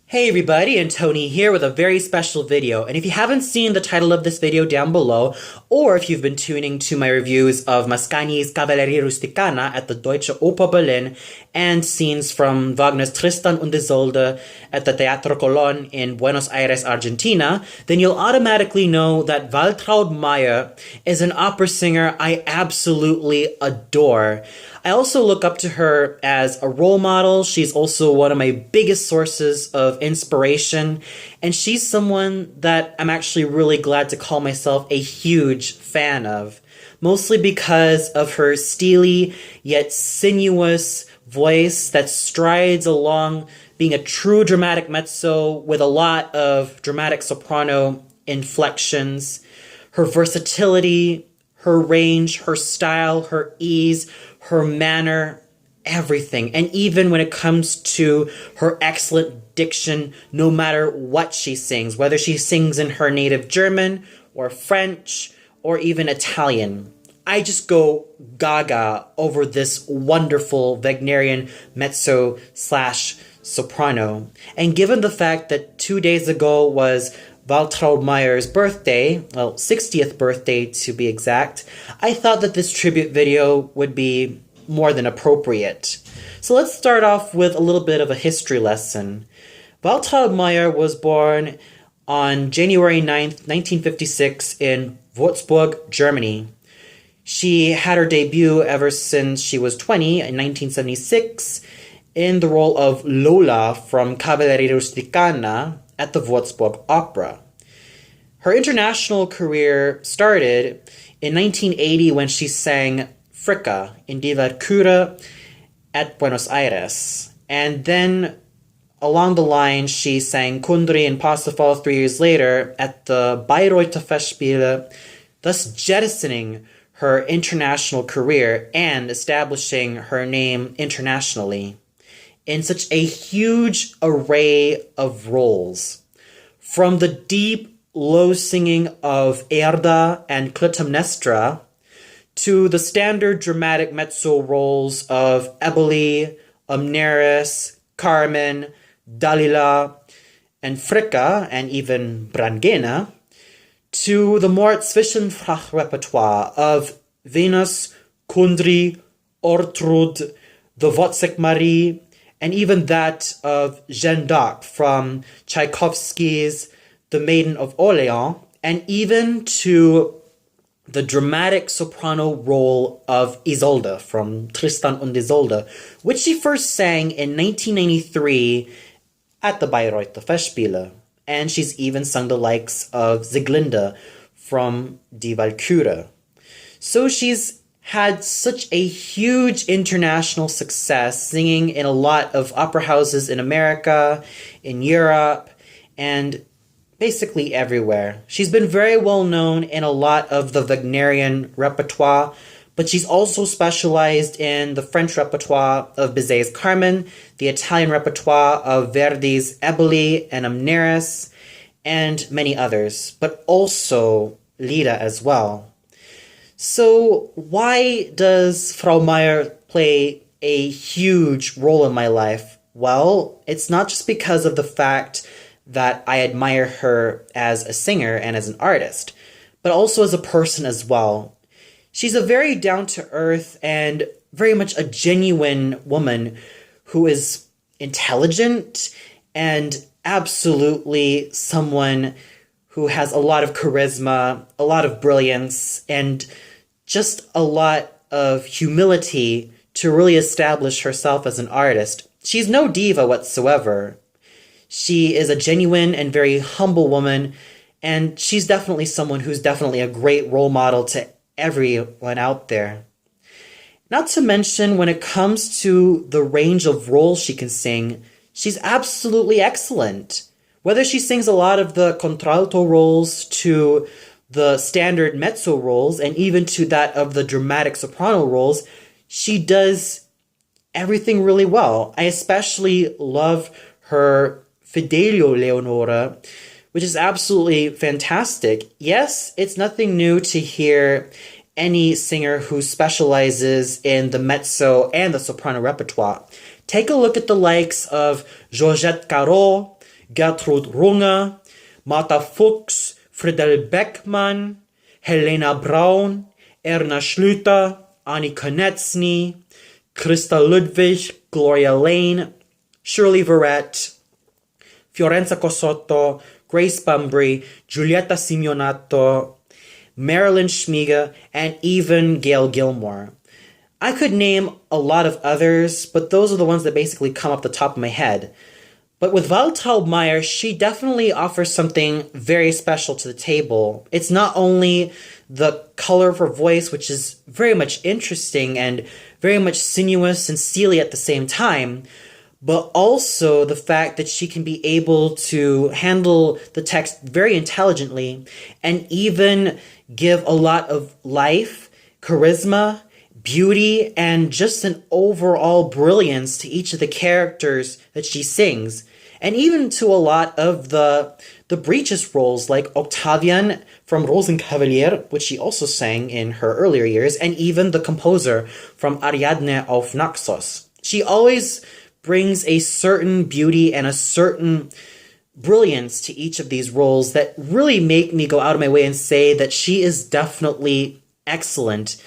Hey everybody, and Tony here with a very special video. And if you haven't seen the title of this video down below, or if you've been tuning to my reviews of Mascagni's Cavalleria Rusticana at the Deutsche Oper Berlin and scenes from Wagner's Tristan und Isolde at the Teatro Colón in Buenos Aires, Argentina, then you'll automatically know that Waltraud Meier is an opera singer I absolutely adore. I also look up to her as a role model. She's also one of my biggest sources of inspiration, and she's someone that I'm actually really glad to call myself a huge fan of, mostly because of her steely yet sinuous voice that strides along being a true dramatic mezzo with a lot of dramatic soprano inflections. Her versatility, her range, her style, her ease, her manner, everything. And even when it comes to her excellent diction, no matter what she sings, whether she sings in her native German or French or even Italian, I just go gaga over this wonderful Wagnerian mezzo slash soprano. And given the fact that 2 days ago was Waltraud Meier's birthday, well, 60th birthday to be exact, I thought that this tribute video would be more than appropriate. So let's start off with a little bit of a history lesson. Waltraud Meier was born on January 9th, 1956 in Würzburg, Germany. She had her debut ever since she was 20 in 1976 in the role of Lola from Cavalleria Rusticana at the Würzburg Opera. Her international career started in 1980 when she sang Fricka in Die Walküre at Buenos Aires. And then along the line, she sang Kundry and Parsifal 3 years later at the Bayreuther Festspiele, thus jettisoning her international career and establishing her name internationally in such a huge array of roles. From the deep, low singing of Erda and Clytemnestra to the standard dramatic mezzo roles of Eboli, Amneris, Carmen, Dalila, and Fricka, and even Brangena, to the more Zwischenfach repertoire of Venus, Kundry, Ortrud, the Wozzeck Marie, and even that of Jeanne d'Arc from Tchaikovsky's The Maiden of Orleans, and even to the dramatic soprano role of Isolde from Tristan und Isolde, which she first sang in 1993 at the Bayreuther Festspiele. And she's even sung the likes of Sieglinde from Die Walküre. So she's had such a huge international success, singing in a lot of opera houses in America, in Europe, and basically everywhere. She's been very well known in a lot of the Wagnerian repertoire, but she's also specialized in the French repertoire of Bizet's Carmen, the Italian repertoire of Verdi's Eboli and Amneris, and many others, but also Lira as well. So why does Frau Meier play a huge role in my life? Well, it's not just because of the fact that I admire her as a singer and as an artist, but also as a person as well. She's a very down-to-earth and very much a genuine woman who is intelligent and absolutely someone who has a lot of charisma, a lot of brilliance, and just a lot of humility to really establish herself as an artist. She's no diva whatsoever. She is a genuine and very humble woman, and she's definitely someone who's definitely a great role model to everyone out there. Not to mention, when it comes to the range of roles she can sing, she's absolutely excellent. Whether she sings a lot of the contralto roles to the standard mezzo roles and even to that of the dramatic soprano roles, she does everything really well. I especially love her Fidelio Leonora, which is absolutely fantastic. Yes, it's nothing new to hear any singer who specializes in the mezzo and the soprano repertoire take a look at the likes of Georgette Caro, Gertrud Runge, Martha Fuchs, Friedel Beckmann, Helena Braun, Erna Schlüter, Annie Konecny, Christa Ludwig, Gloria Lane, Shirley Verrett, Fiorenza Cosotto, Grace Bumbry, Giulietta Simeonato, Marilyn Schmiega, and even Gail Gilmore. I could name a lot of others, but those are the ones that basically come off the top of my head. But with Waltraud Meier, she definitely offers something very special to the table. It's not only the color of her voice, which is very much interesting and very much sinuous and steely at the same time, but also the fact that she can be able to handle the text very intelligently and even give a lot of life, charisma, beauty, and just an overall brilliance to each of the characters that she sings, and even to a lot of the breeches roles like Octavian from Rosenkavalier, which she also sang in her earlier years, and even the composer from Ariadne auf Naxos. She always brings a certain beauty and a certain brilliance to each of these roles that really make me go out of my way and say that she is definitely excellent.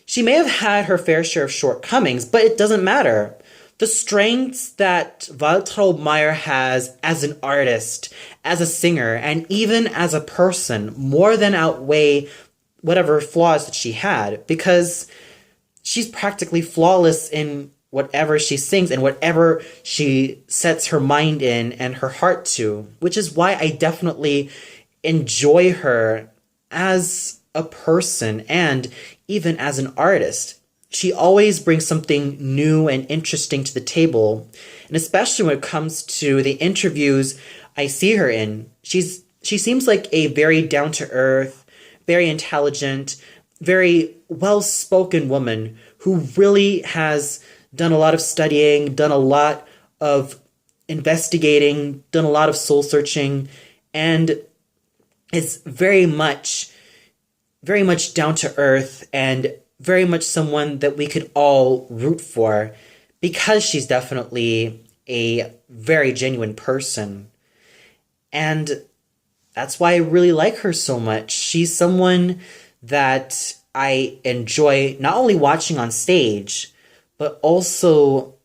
She may have had her fair share of shortcomings, but it doesn't matter. The strengths that Waltraud Meier has as an artist, as a singer, and even as a person more than outweigh whatever flaws that she had, because she's practically flawless in whatever she sings and whatever she sets her mind in and her heart to, which is why I definitely enjoy her as a person and even as an artist. She always brings something new and interesting to the table, and especially when it comes to the interviews I see her in. She seems like a very down-to-earth, very intelligent, very well-spoken woman who really has done a lot of studying, done a lot of investigating, done a lot of soul-searching, and is very much down to earth and very much someone that we could all root for, because she's definitely a very genuine person. And that's why I really like her so much. She's someone that I enjoy not only watching on stage, but also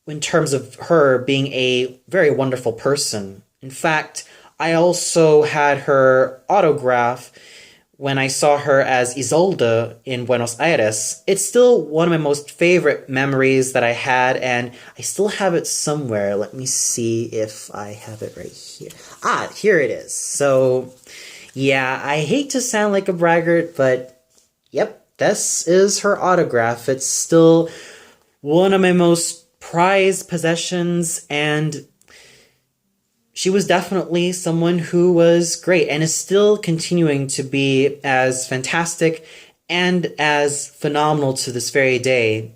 in terms of her being a very wonderful person. In fact, I also had her autograph when I saw her as Isolde in Buenos Aires. It's still one of my most favorite memories that I had, and I still have it somewhere. Let me see if I have it right here. Ah, here it is. So, yeah, I hate to sound like a braggart, but yep, this is her autograph. It's still one of my most prized possessions, and she was definitely someone who was great and is still continuing to be as fantastic and as phenomenal to this very day.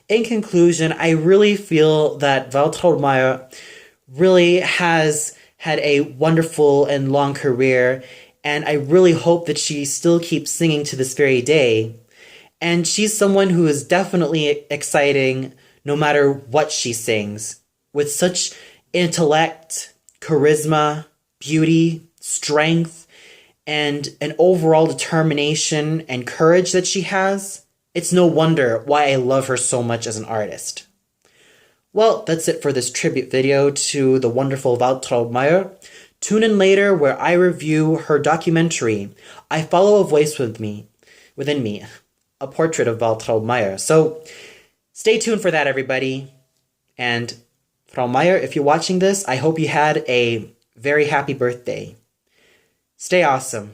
In conclusion, I really feel that Waltraud Meier really has had a wonderful and long career, and I really hope that she still keeps singing to this very day. And she's someone who is definitely exciting no matter what she sings, with such intellect, charisma, beauty, strength, and an overall determination and courage that she has. It's no wonder why I love her so much as an artist. Well, that's it for this tribute video to the wonderful Waltraud Meier. Tune in later where I review her documentary, I Follow a Voice Within Me, a portrait of Waltraud Meier. So stay tuned for that, everybody. And Frau Meier, if you're watching this, I hope you had a very happy birthday. Stay awesome.